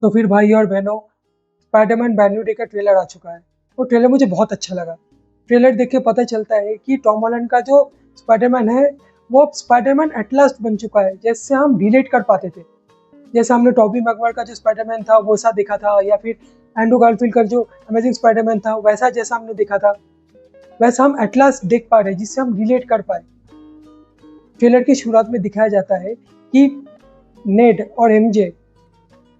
तो फिर भाई और बहनों, स्पाइडरमैन ब्रांड न्यू डे का ट्रेलर आ चुका है और ट्रेलर मुझे बहुत अच्छा लगा। ट्रेलर देख के पता चलता है कि टॉम हॉलैंड का जो स्पाइडरमैन है वो अब स्पाइडरमैन एट लास्ट बन चुका है, जैसे हम रिलेट कर पाते थे। जैसे हमने टॉबी मैगवायर का जो स्पाइडरमैन था वैसा देखा था, या फिर एंड्रू गारफील्ड का जो अमेजिंग स्पाइडरमैन था वैसा जैसा हमने देखा था, वैसा हम एट लास्ट देख पा रहे हैं, जिससे हम रिलेट कर पाए। ट्रेलर की शुरुआत में दिखाया जाता है कि नेड और एमजे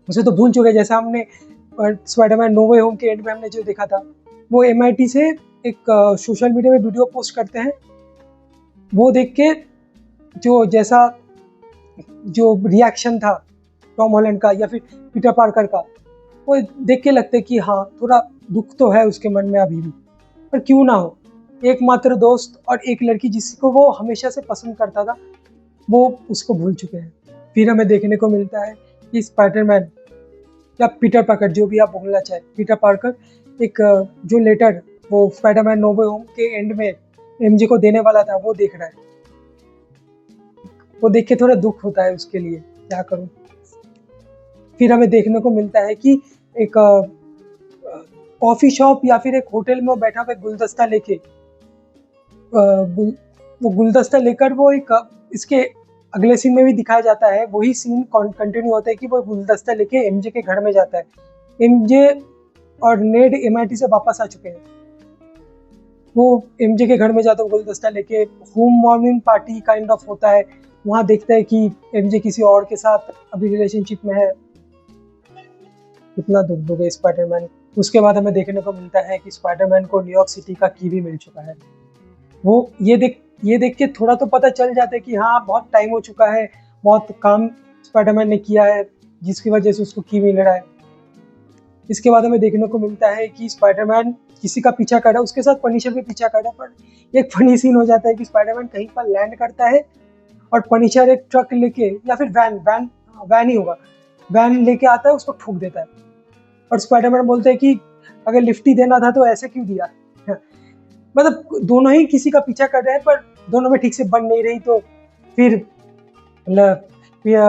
उसे तो भूल चुके हैं। जैसा हमने स्पाइडरमैन नो वे होम के एंड में हमने जो देखा था, वो MIT से एक सोशल मीडिया में वीडियो पोस्ट करते हैं। वो देख के जो जैसा जो रिएक्शन था टॉम हॉलैंड का या फिर पीटर पार्कर का, वो देख के लगता है कि हाँ, थोड़ा दुख तो है उसके मन में अभी भी, पर क्यों ना हो। एकमात्र दोस्त और एक लड़की जिसको वो हमेशा से पसंद करता था, वो उसको भूल चुके हैं। फिर हमें देखने को मिलता है कि स्पाइडरमैन या पीटर पार्कर, जो भी आप बोलना चाहे, पीटर पार्कर एक जो लेटर वो स्पाइडरमैन नो वे होम के एंड में MJ को देने वाला था, वो देख रहा है। वो देख के थोड़ा दुख होता है उसके लिए, क्या करूं। फिर हमें देखने को मिलता है कि एक कॉफी शॉप या फिर एक होटल में वो बैठा हुआ गुलदस्ता लेके, वो गुलदस्ता लेकर वो एक इसके अगले सीन में भी दिखाया जाता है, वही सीन कंटिन्यू होता है कि वो गुलदस्ता लेके MJ के घर में जाता है। MJ और नेड MIT से वापस आ चुके हैं। वो MJ के घर में जाता है गुलदस्ता लेके, home warming party kind of होता है। वहाँ देखता है कि MJ किसी और के साथ अभी रिलेशनशिप में है। कितना दुख दुख है स्पाइडरमैन। उसके बाद हमें देखने को मिलता है कि स्पाइडरमैन को न्यूयॉर्क सिटी का की भी मिल चुका है। वो ये देख के थोड़ा तो पता चल जाता है कि हाँ, बहुत टाइम हो चुका है, बहुत काम स्पाइडरमैन ने किया है, जिसकी वजह से उसको की मिल रहा है। इसके बाद हमें देखने को मिलता है कि स्पाइडरमैन किसी का पीछा कर रहा है, उसके साथ पनिशर भी पीछा कर रहा है। पर एक फनी सीन हो जाता है कि स्पाइडरमैन कहीं पर लैंड करता है और पनिशर एक ट्रक लेके या फिर वैन ही होगा, वैन लेके आता है, उसको ठोक देता है। और स्पाइडरमैन बोलते हैं कि अगर लिफ्ट ही देना था तो ऐसे क्यों दिया। मतलब दोनों ही किसी का पीछा कर रहे हैं, पर दोनों में ठीक से बन नहीं रही, तो फिर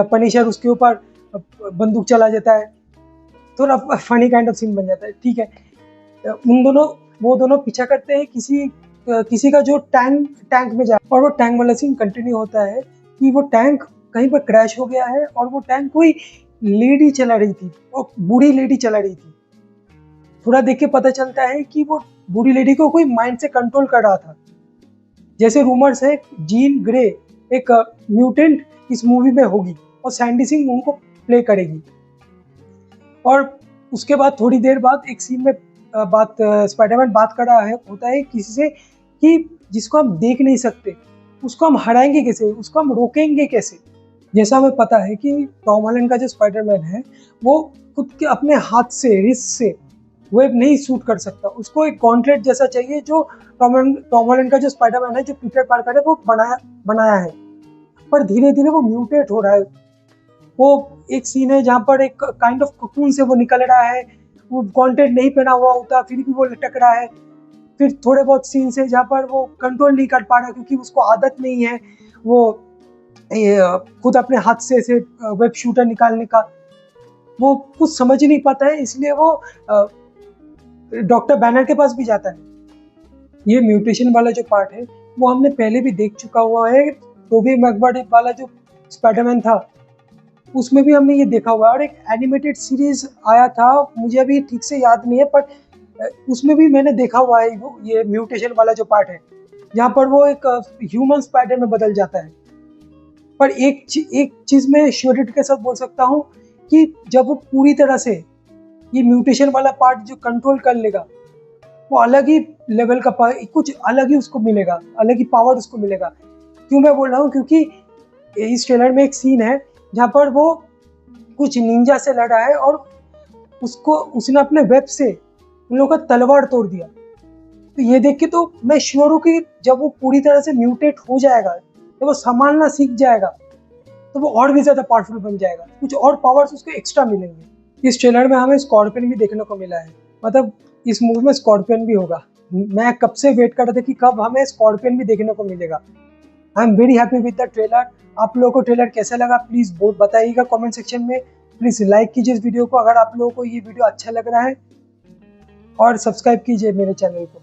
पनिशर उसके ऊपर बंदूक चला जाता है। थोड़ा फनी काइंड ऑफ सीन बन जाता है, ठीक है। वो दोनों पीछा करते हैं किसी का जो टैंक में जा, और वो टैंक वाला सीन कंटिन्यू होता है कि वो टैंक कहीं पर क्रैश हो गया है और वो टैंक कोई लेडी चला रही थी, वो बूढ़ी लेडी चला रही थी। थोड़ा देख के पता चलता है कि वो बूढ़ी लेडी को कोई माइंड से कंट्रोल कर रहा था। जैसे रूमर्स है जीन ग्रे एक म्यूटेंट इस मूवी में होगी और सैंडी सिंह उनको प्ले करेगी। और उसके बाद थोड़ी देर बाद एक सीन में स्पाइडरमैन बात कर रहा होता है किसी से कि जिसको हम देख नहीं सकते, उसको हम हराएंगे कैसे, उसको हम रोकेंगे कैसे। जैसा हमें पता है कि टॉम हॉलैंड का जो स्पाइडरमैन है वो खुद के अपने हाथ से रिस्ट से वेब नहीं शूट कर सकता। उसको एक गॉन्टलेट जैसा चाहिए, जो टॉम हॉलैंड का जो स्पाइडरमैन है, जो पीटर पार्कर है, वो बनाया है। पर धीरे धीरे वो म्यूटेट हो रहा है। वो एक सीन है जहाँ पर एक काइंड ऑफ कोकून से वो निकल रहा है, वो गॉन्टलेट नहीं पहना हुआ होता फिर भी वो लटक रहा है। फिर थोड़े बहुत सीन्स है जहाँ पर वो कंट्रोल नहीं कर पा रहा क्योंकि उसको आदत नहीं है वो खुद अपने हाथ से ऐसे वेब शूटर निकालने का। वो कुछ समझ नहीं पाता है, इसलिए वो डॉक्टर बैनर के पास भी जाता है। ये म्यूटेशन वाला जो पार्ट है वो हमने पहले भी देख चुका हुआ है। टोबी मैगवायर वाला जो स्पाइडरमैन था उसमें भी हमने ये देखा हुआ है, और एक एनिमेटेड सीरीज आया था, मुझे अभी ठीक से याद नहीं है, पर उसमें भी मैंने देखा हुआ है वो ये म्यूटेशन वाला जो पार्ट है, जहाँ पर वो एक ह्यूमन स्पाइडर में बदल जाता है। पर एक चीज मैं श्योरिटी के साथ बोल सकता हूँ कि जब वो पूरी तरह से ये म्यूटेशन वाला पार्ट जो कंट्रोल कर लेगा, वो अलग ही लेवल का कुछ अलग ही उसको मिलेगा, अलग ही पावर उसको मिलेगा। क्यों मैं बोल रहा हूँ, क्योंकि इस ट्रेलर में एक सीन है जहाँ पर वो कुछ निंजा से लड़ा है और उसने अपने वेब से उन लोगों का तलवार तोड़ दिया। तो ये देख के तो मैं श्योर हूँ कि जब वो पूरी तरह से म्यूटेट हो जाएगा, जब वो संभालना सीख जाएगा, तो वो और भी ज्यादा पावरफुल बन जाएगा, कुछ और पावर्स उसको एक्स्ट्रा मिलेंगे। इस ट्रेलर में हमें स्कॉर्पियन भी देखने को मिला है, मतलब इस मूवी में स्कॉर्पियन भी होगा। मैं कब से वेट कर रहा था कि कब हमें स्कॉर्पियन भी देखने को मिलेगा। I am very happy with the trailer. आप लोगों को ट्रेलर कैसा लगा प्लीज बताइएगा कमेंट सेक्शन में। प्लीज़ लाइक कीजिए इस वीडियो को अगर आप लोगों को ये वीडियो अच्छा लग रहा है, और सब्सक्राइब कीजिए मेरे चैनल को।